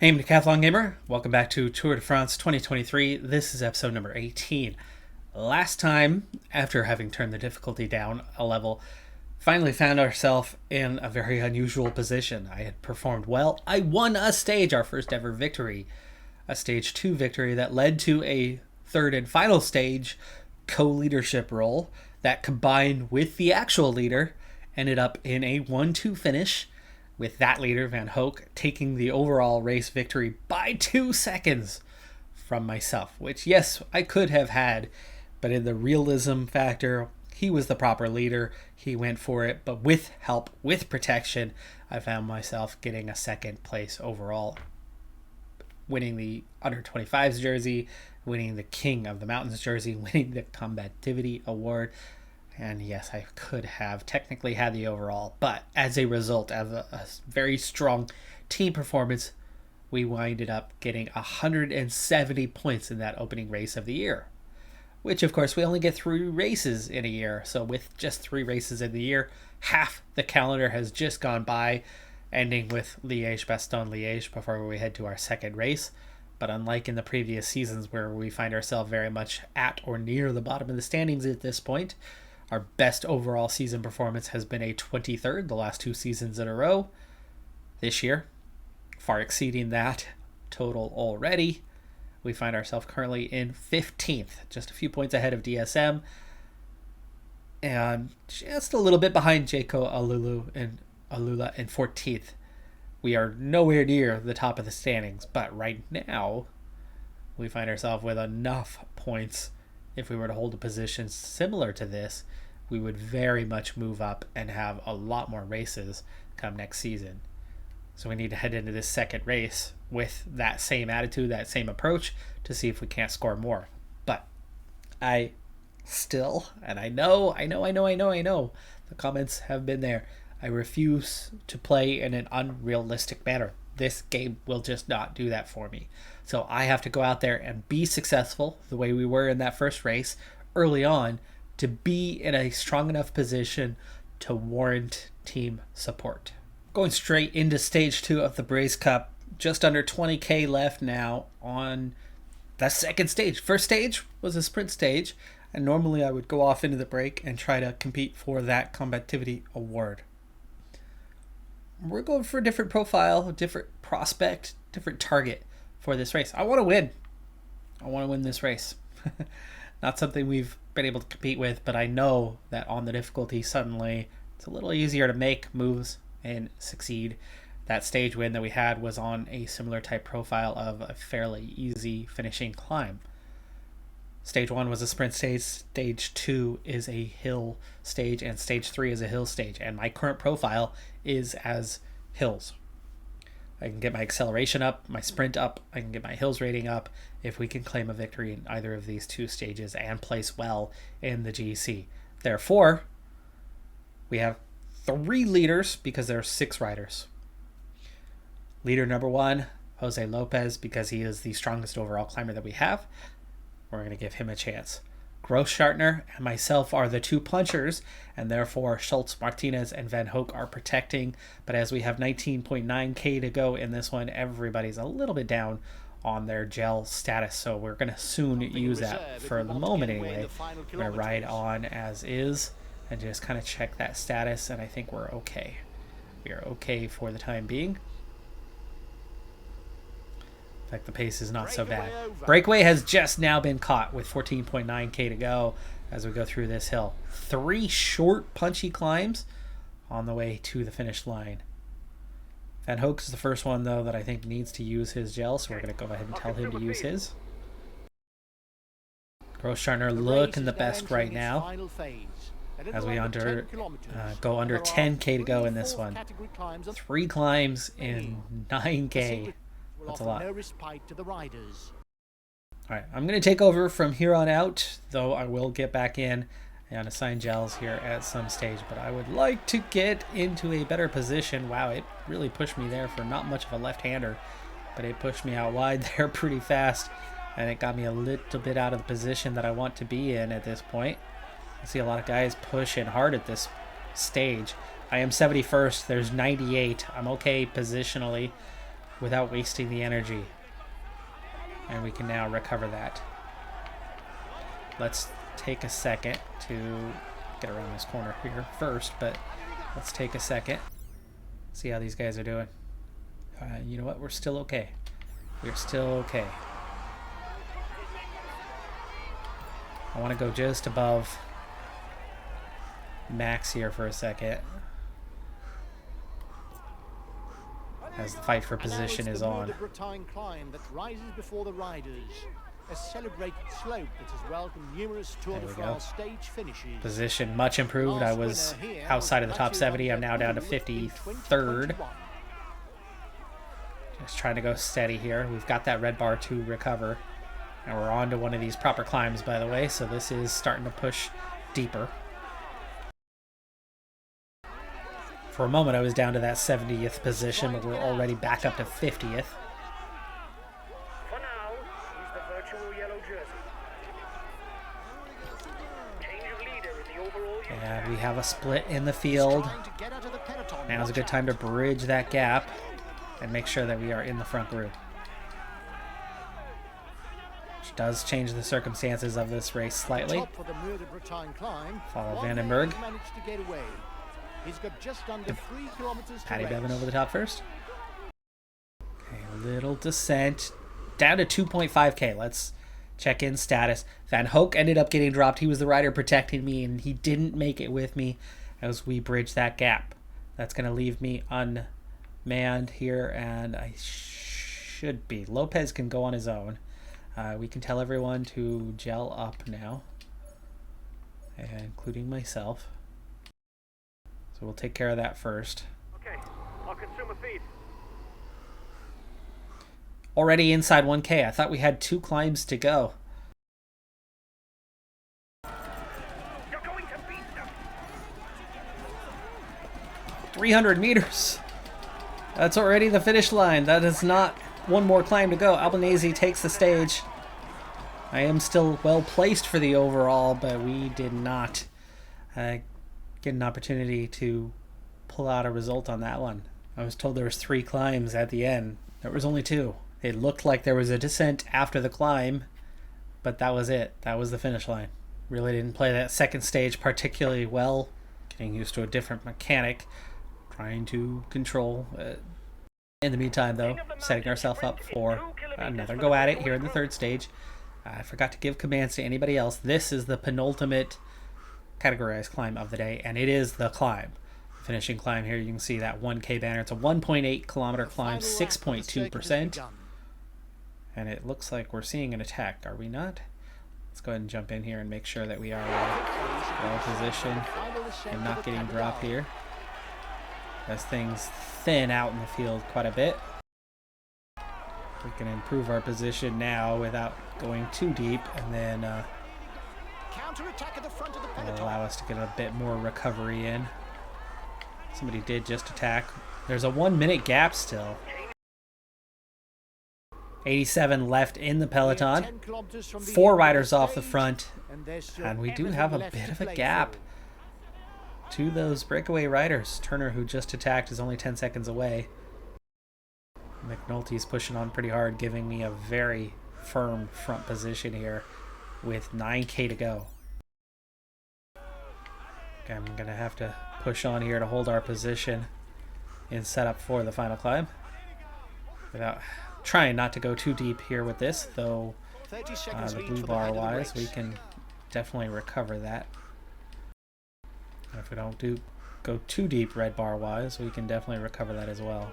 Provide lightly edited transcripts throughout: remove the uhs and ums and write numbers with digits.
Hey, I'm Decathlon Gamer. Welcome back to Tour de France 2023. This is episode number 18. Last time, after having turned the difficulty down a level, finally found ourselves in a very unusual position. I had performed well. I won a stage, our first ever victory. A stage 2 victory that led to a third and final stage co-leadership role that combined with the actual leader ended up in a 1-2 finish, with that leader, Van Hoek, taking the overall race victory by 2 seconds from myself, which, yes, I could have had, but in the realism factor, he was the proper leader. He went for it, but with help, with protection, I found myself getting a second place overall, winning the under 25s jersey, winning the King of the Mountains jersey, winning the Combativity Award. And yes, I could have technically had the overall, but as a result of a very strong team performance, we winded up getting 170 points in that opening race of the year. Which, of course, we only get 3 races in a year. So with just 3 races in the year, half the calendar has just gone by, ending with Liège-Bastogne-Liège before we head to our second race. But unlike in the previous seasons where we find ourselves very much at or near the bottom of the standings at this point, our best overall season performance has been a 23rd the last 2 seasons in a row. This year, far exceeding that total already. We find ourselves currently in 15th, just a few points ahead of DSM, and just a little bit behind Jaco Alula in 14th. We are nowhere near the top of the standings, but right now, we find ourselves with enough points. If we were to hold a position similar to this, we would very much move up and have a lot more races come next season. So we need to head into this second race with that same attitude, that same approach, to see if we can't score more. But I still, and I know, the comments have been there, I refuse to play in an unrealistic manner. This game will just not do that for me. So I have to go out there and be successful the way we were in that first race early on to be in a strong enough position to warrant team support. Going straight into stage 2 of the Braze Cup, just under 20k left now on the second stage. First stage was a sprint stage, and normally I would go off into the break and try to compete for that Combativity Award. We're going for a different profile, different prospect, different target for this race. I want to win. I want to win this race. Not something we've been able to compete with, but I know that on the difficulty suddenly it's a little easier to make moves and succeed. That stage win that we had was on a similar type profile of a fairly easy finishing climb. Stage 1 was a sprint stage, stage 2 is a hill stage, and stage 3 is a hill stage. And my current profile is as hills. I can get my acceleration up, my sprint up, I can get my hills rating up if we can claim a victory in either of these 2 stages and place well in the GC. Therefore, we have 3 leaders because there are 6 riders. Leader number 1, Jose Lopez, because he is the strongest overall climber that we have. We're going to give him a chance. Grossschartner and myself are the 2 punchers, and therefore Schultz, Martinez, and Van Hoek are protecting. But as we have 19.9k to go in this one, everybody's a little bit down on their gel status, so we're going to soon use that for the moment anyway. We're going to ride on as is and just kind of check that status, and I think we're okay. We are okay for the time being. In fact, the pace is not so bad. Breakaway has just now been caught with 14.9k to go as we go through this hill. 3 short, punchy climbs on the way to the finish line. Van Hoek is the first one, though, that I think needs to use his gel, so we're going to go ahead and tell him to use his. Grossschartner looking the best right now as we go under 10k to go in this one. 3 climbs in 9k. That's a lot. Alright, I'm going to take over from here on out, though I will get back in and assign gels here at some stage, but I would like to get into a better position. Wow, it really pushed me there for not much of a left-hander, but it pushed me out wide there pretty fast, and it got me a little bit out of the position that I want to be in at this point. I see a lot of guys pushing hard at this stage. I am 71st, there's 98. I'm okay positionally. without wasting the energy. And we can now recover that. Let's take a second to get around this corner here first, but let's take a second. See how these guys are doing. You know what? We're still okay. We're still okay. I want to go just above max here for a second, as the fight for position is on. Climb that rises before the riders. A celebrated slope that has welcomed numerous Tour de France stage finishes. Position much improved. I was outside of the top 70. I'm now down to 53rd. Just trying to go steady here. We've got that red bar to recover. And we're on to one of these proper climbs, by the way, so this is starting to push deeper. For a moment, I was down to that 70th position, but we're already back up to 50th. And we have a split in the field. Now's a good time to bridge that gap and make sure that we are in the front group. Which does change the circumstances of this race slightly. Follow Vandenberg. Paddy Bevan over the top first. Okay, a little descent. Down to 2.5k. Let's check in status. Van Hoek ended up getting dropped. He was the rider protecting me, and he didn't make it with me as we bridge that gap. That's going to leave me unmanned here, and I should be. Lopez can go on his own. We can tell everyone to gel up now, including myself. So we'll take care of that first. Okay, I'll consume a feed. Already inside 1K. I thought we had 2 climbs to go. You're going to beat them. 300 meters. That's already the finish line. That is not one more climb to go. Albanese takes the stage. I am still well placed for the overall, but we did not get an opportunity to pull out a result on that one. I was told there was 3 climbs at the end. There was only 2. It looked like there was a descent after the climb, but that was it. That was the finish line. Really didn't play that second stage particularly well. Getting used to a different mechanic. Trying to control. In the meantime, though, setting ourselves up for another go at it here in the 3rd stage. I forgot to give commands to anybody else. This is the penultimate categorized climb of the day, and it is the climb. Finishing climb here, you can see that 1K banner. It's a 1.8 kilometer climb, 6.2%. And it looks like we're seeing an attack, are we not? Let's go ahead and jump in here and make sure that we are well positioned and not getting dropped here, as things thin out in the field quite a bit. We can improve our position now without going too deep, and then it'll allow us to get a bit more recovery in. Somebody did just attack. There's a 1 minute gap still. 87 left in the peloton. 4 riders off the front. And we do have a bit of a gap to those breakaway riders. Turner, who just attacked, is only 10 seconds away. McNulty's pushing on pretty hard, giving me a very firm front position here with 9K to go. Okay, I'm going to have to push on here to hold our position in setup for the final climb. Without trying not to go too deep here with this, though the blue bar wise, we can definitely recover that. And if we don't go too deep red bar wise, we can definitely recover that as well.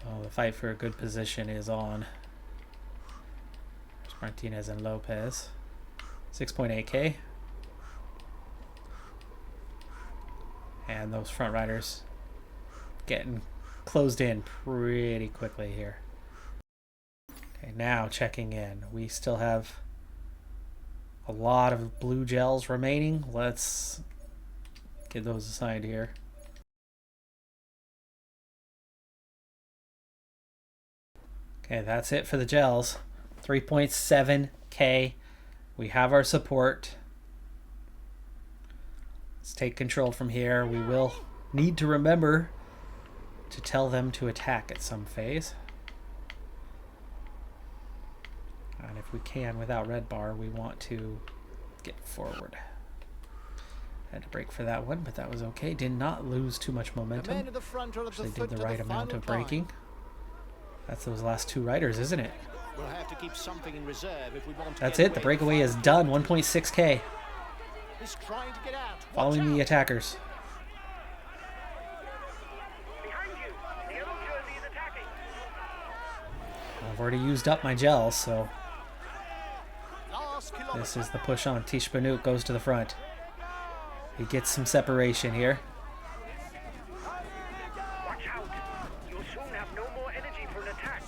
So the fight for a good position is on. There's Martinez and Lopez. 6.8K. And those front riders getting closed in pretty quickly here. Okay, now checking in. We still have a lot of blue gels remaining. Let's get those assigned here. Okay, that's it for the gels. 3.7K. We have our support. Let's take control from here. We will need to remember to tell them to attack at some phase. And if we can, without red bar, we want to get forward. Had to brake for that one, but that was okay. Did not lose too much momentum. The men at the front are at the Actually foot did the of right amount final of braking. climb. That's those last two riders, isn't it? We'll have to keep something in reserve if we want to That's get it. The away. breakaway is done. 1.6K. He's trying to get out. Watch Following the out. attackers. Behind you. The yellow jersey is attacking. I've already used up my gel, so Last kilometre. this is the push on. Tish Benoot goes to the front. He gets some separation here. Watch out. You'll soon have no more energy for an attack.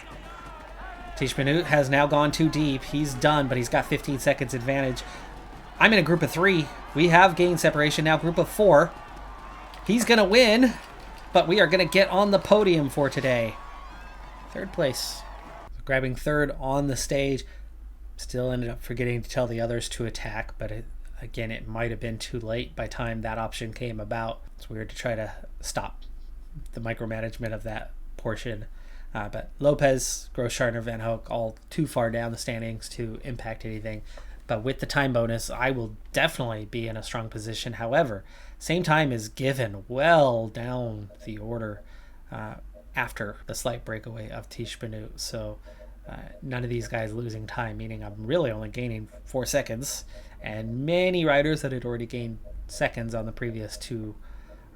Tish Benoot has now gone too deep. He's done, but he's got 15 seconds advantage. I'm in a group of 3. We have gained separation now. Group of 4. He's going to win, but we are going to get on the podium for today. 3rd place. Grabbing 3rd on the stage. Still ended up forgetting to tell the others to attack, but again, it might have been too late by the time that option came about. It's weird to try to stop the micromanagement of that portion. But Lopez, Groschartner, Van Hoek, all too far down the standings to impact anything. But with the time bonus, I will definitely be in a strong position. However, same time is given well down the order after the slight breakaway of Tish Benoot. So none of these guys losing time, meaning I'm really only gaining 4 seconds. And many riders that had already gained seconds on the previous 2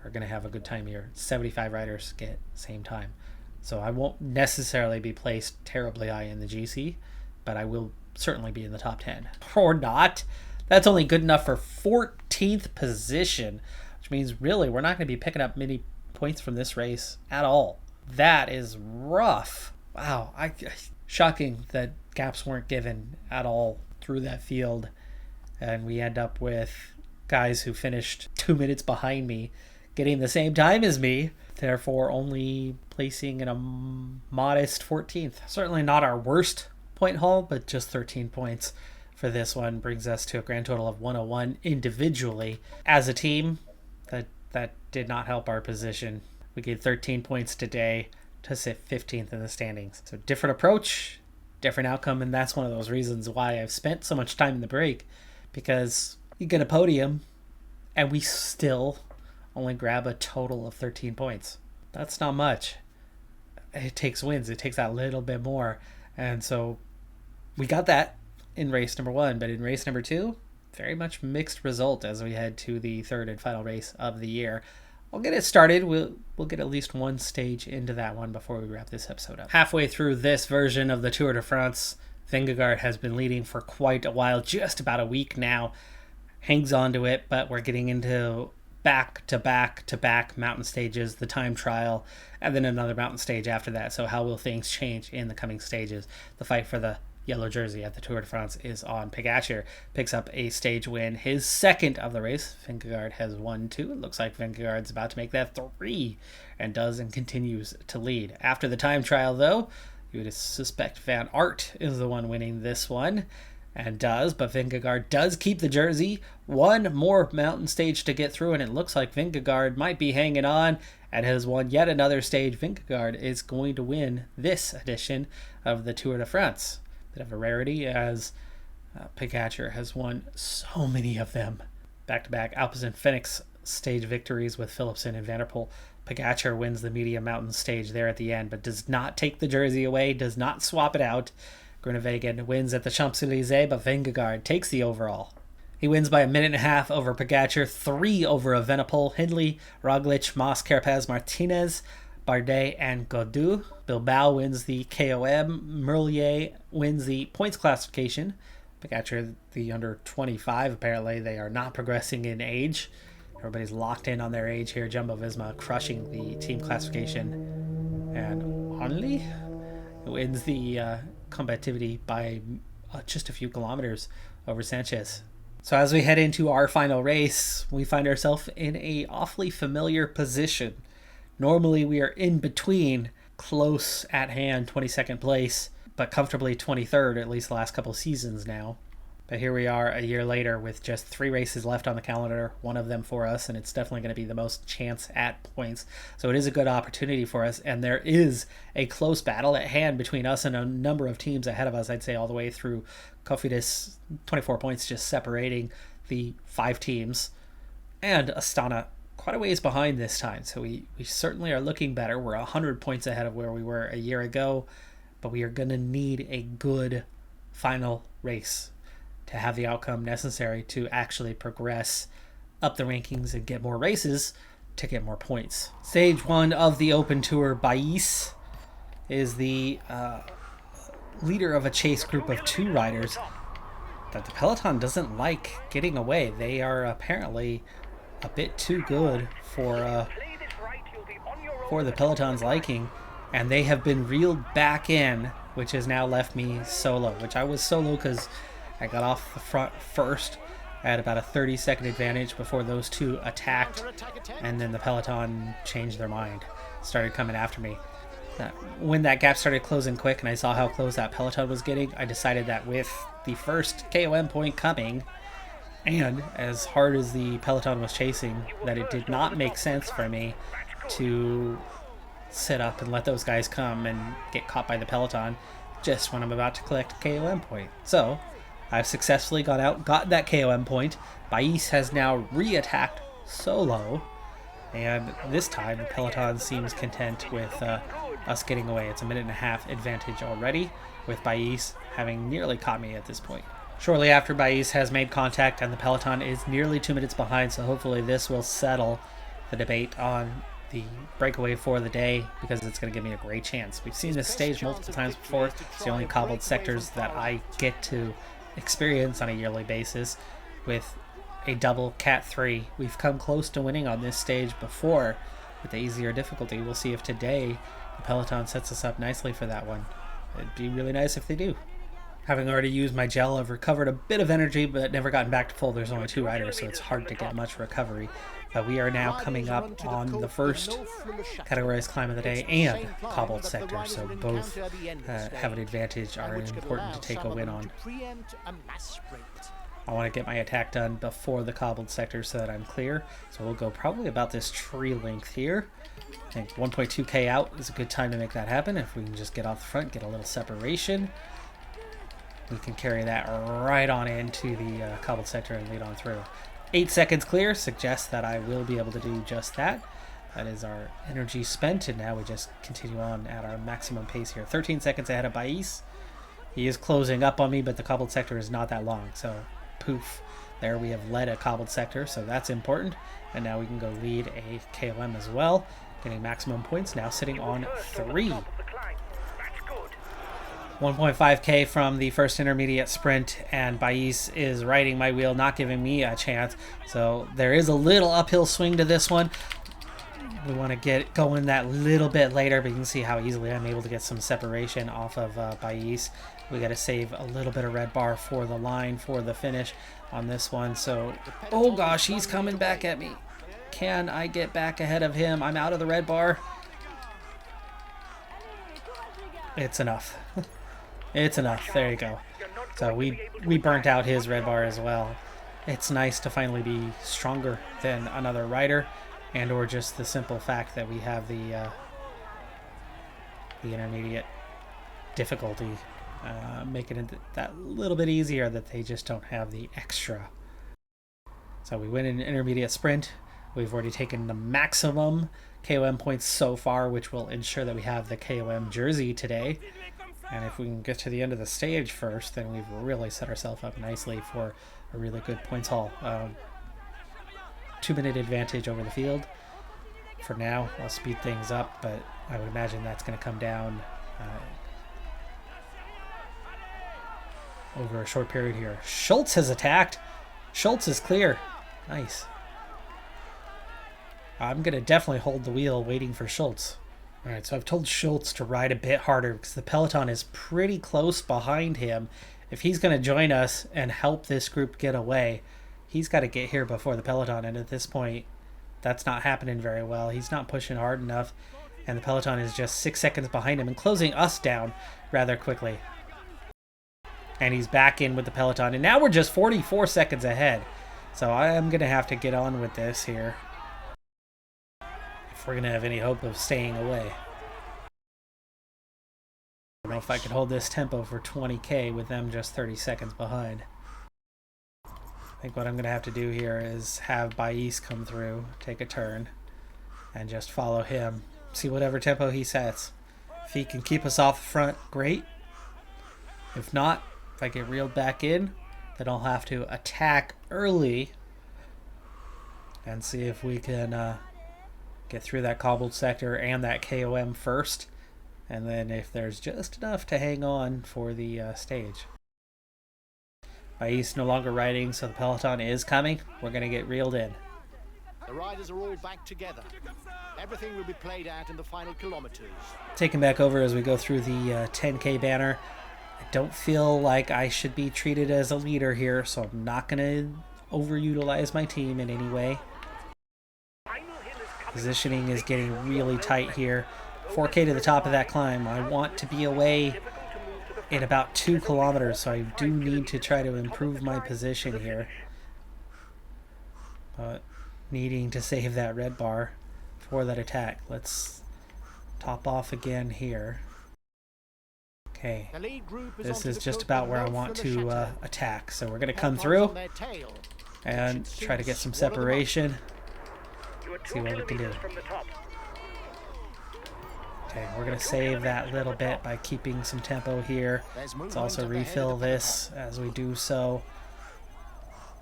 are going to have a good time here. 75 riders get same time. So I won't necessarily be placed terribly high in the GC, but I will certainly be in the top 10. Or not. That's only good enough for 14th position, which means really we're not going to be picking up many points from this race at all. That is rough. Wow. Shocking that gaps weren't given at all through that field. And we end up with guys who finished 2 minutes behind me getting the same time as me, therefore only placing in a modest 14th. Certainly not our worst point haul, but just 13 points for this one brings us to a grand total of 101 individually. As a team, that did not help our position. We gained 13 points today to sit 15th in the standings. So different approach, different outcome, and that's one of those reasons why I've spent so much time in the break, because you get a podium and we still only grab a total of 13 points. That's not much. It takes wins. It takes that little bit more. And so we got that in race number 1, but in race number 2, very much mixed result as we head to the 3rd and final race of the year. I'll get it started. We'll get at least one stage into that one before we wrap this episode up. Halfway through this version of the Tour de France, Vingegaard has been leading for quite a while, just about a week now. Hangs on to it, but we're getting into back-to-back mountain stages, the time trial, and then another mountain stage after that. So how will things change in the coming stages? The fight for the yellow jersey at the Tour de France is on. Pogačar picks up a stage win, his 2nd of the race. Vingegaard has won 2. It looks like Vingegaard's about to make that 3, and does and continues to lead. After the time trial, though, you would suspect Van Aert is the one winning this one, and does, but Vingegaard does keep the jersey. One more mountain stage to get through, and it looks like Vingegaard might be hanging on and has won yet another stage. Vingegaard is going to win this edition of the Tour de France. Bit of a rarity, as Pogačar has won so many of them. Back-to-back Alpecin Fenix stage victories with Philipsen and Van der Poel. Pogačar wins the medium mountain stage there at the end, but does not take the jersey away, does not swap it out. Groenewegen wins at the Champs-Elysées, but Vingegaard takes the overall. He wins by a minute and a half over Pogačar, 3 over Evenepoel, Hindley, Roglic, Mas, Carapaz, Martinez, Bardet, and Gaudu. Bilbao wins the KOM. Merlier wins the points classification. Pogačar, the under 25, apparently they are not progressing in age. Everybody's locked in on their age here. Jumbo-Visma crushing the team classification. And Only wins the combativity by just a few kilometers over Sanchez. So as we head into our final race, we find ourselves in a awfully familiar position. Normally we are in between, close at hand 22nd place, but comfortably 23rd, at least the last couple seasons now. But here we are a year later with just 3 races left on the calendar, one of them for us, and it's definitely going to be the most chance at points. So it is a good opportunity for us, and there is a close battle at hand between us and a number of teams ahead of us, I'd say all the way through Cofidis, 24 points just separating the 5 teams, and Astana quite a ways behind this time. So we certainly are looking better. We're 100 points ahead of where we were a year ago, but we are going to need a good final race to have the outcome necessary to actually progress up the rankings and get more races to get more points. Stage 1 of the Open Tour, Bais is the leader of a chase group of 2 riders that the peloton doesn't like getting away. They are apparently a bit too good for the peloton's liking, and they have been reeled back in, which has now left me solo, which I was solo because I got off the front first. I had about a 30-second advantage before those 2 attacked, and then the peloton changed their mind, started coming after me. When that gap started closing quick and I saw how close that peloton was getting, I decided that with the first KOM point coming, and as hard as the peloton was chasing, that it did not make sense for me to sit up and let those guys come and get caught by the peloton just when I'm about to collect a KOM point. So I've successfully got out, got that KOM point. Bais has now re-attacked solo, and this time the peloton seems content with us getting away. It's a 1.5-minute advantage already, with Bais having nearly caught me at this point. Shortly after, Bais has made contact and the peloton is nearly 2 minutes behind, so hopefully this will settle the debate on the breakaway for the day, because it's going to give me a great chance. We've seen this stage multiple times before. It's the only cobbled sectors that I get to experience on a yearly basis with a double Cat 3. We've come close to winning on this stage before with the easier difficulty. We'll see if today the peloton sets us up nicely for that one. It'd be really nice if they do. Having already used my gel, I've recovered a bit of energy, but never gotten back to full. There's only 2 riders, so it's hard to get much recovery. But we are now coming up on the first categorized climb of the day and cobbled sector, so both have an advantage, are important to take a win on. I want to get my attack done before the cobbled sector so that I'm clear. So we'll go probably about this tree length here. I think 1.2k out is a good time to make that happen. If we can just get off the front, get a little separation, we can carry that right on into the cobbled sector and lead on through. 8 seconds clear suggests that I will be able to do just that. That is our energy spent, and now we just continue on at our maximum pace here. 13 seconds ahead of Bais. He is closing up on me, but the cobbled sector is not that long, so poof. There we have led a cobbled sector, so that's important. And now we can go lead a KOM as well, getting maximum points, now sitting on 3. 1.5k from the first intermediate sprint, and Bais is riding my wheel, not giving me a chance. So there is a little uphill swing to this one. We want to get going that little bit later, but you can see how easily I'm able to get some separation off of Bais. We got to save a little bit of red bar for the line for the finish on this one. So, oh gosh, he's coming back at me. Can I get back ahead of him? I'm out of the red bar. It's enough. It's enough. There you go. So we burnt out his red bar as well. It's nice to finally be stronger than another rider, and or just the simple fact that we have the intermediate difficulty, making it that little bit easier that they just don't have the extra. So we win an intermediate sprint. We've already taken the maximum KOM points so far, which will ensure that we have the KOM jersey today. And if we can get to the end of the stage first, then we've really set ourselves up nicely for a really good points haul. 2-minute advantage over the field. For now, I'll speed things up, but I would imagine that's going to come down over a short period here. Schultz has attacked. Schultz is clear. Nice. I'm going to definitely hold the wheel waiting for Schultz. Alright, so I've told Schultz to ride a bit harder because the peloton is pretty close behind him. If he's going to join us and help this group get away, he's got to get here before the peloton, and at this point, that's not happening very well. He's not pushing hard enough, and the peloton is just 6 seconds behind him and closing us down rather quickly. And he's back in with the peloton. And now we're just 44 seconds ahead. So I am going to have to get on with this here, if we're going to have any hope of staying away. I don't know if I could hold this tempo for 20K with them just 30 seconds behind. I think what I'm going to have to do here is have Bais come through, take a turn, and just follow him. See whatever tempo he sets. If he can keep us off the front, great. If not, if I get reeled back in, then I'll have to attack early and see if we can get through that cobbled sector and that KOM first. And then if there's just enough to hang on for the stage. Bais no longer riding, so the peloton is coming. We're going to get reeled in. The riders are all back together. Everything will be played out in the final kilometers. Taking back over as we go through the 10K banner. I don't feel like I should be treated as a leader here, so I'm not going to overutilize my team in any way. Positioning is getting really tight here. 4K to the top of that climb. I want to be away in about 2 kilometers, so I do need to try to improve my position here. But needing to save that red bar for that attack. Let's top off again here. Okay, this is just about where I want to attack. So we're going to come through and try to get some separation. See what we can do. Okay, we're going to save that little bit by keeping some tempo here. Let's also refill this as we do so.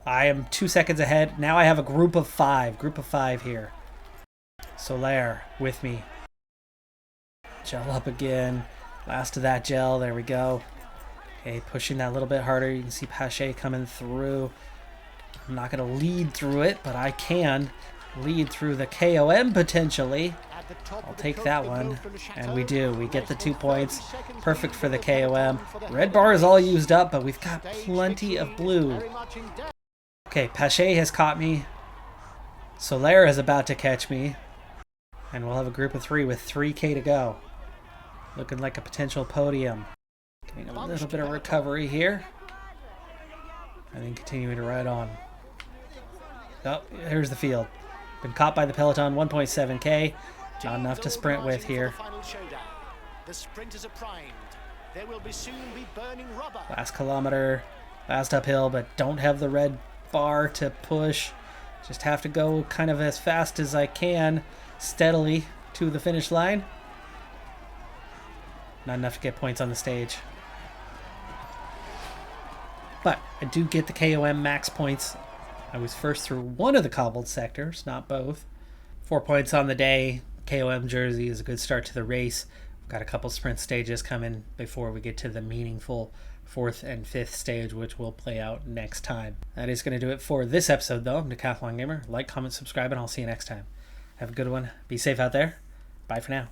I am 2 seconds ahead. Now I have a group of 5. Group of 5 here. Solaire with me. Gel up again. Last of that gel. There we go. Okay, pushing that a little bit harder. You can see Pache coming through. I'm not going to lead through it, but I can lead through the KOM potentially. I'll take that one. And we do. We get the 2 points. Perfect for the KOM. Red bar is all used up, but we've got plenty of blue. Okay, Pache has caught me. Solaire is about to catch me. And we'll have a group of 3 with 3K to go. Looking like a potential podium. Getting a little bit of recovery here. And then continuing to ride on. Oh, here's the field. Been caught by the peloton, 1.7K. Not enough to sprint with here. The sprinters are primed. There will soon be burning rubber. Last kilometer, last uphill, but don't have the red bar to push. Just have to go kind of as fast as I can, steadily to the finish line. Not enough to get points on the stage. But I do get the KOM max points. I was first through one of the cobbled sectors, not both. 4 points on the day. KOM jersey is a good start to the race. We've got a couple sprint stages coming before we get to the meaningful 4th and 5th stage, which will play out next time. That is going to do it for this episode, though. I'm Decathlon Gamer. Like, comment, subscribe, and I'll see you next time. Have a good one. Be safe out there. Bye for now.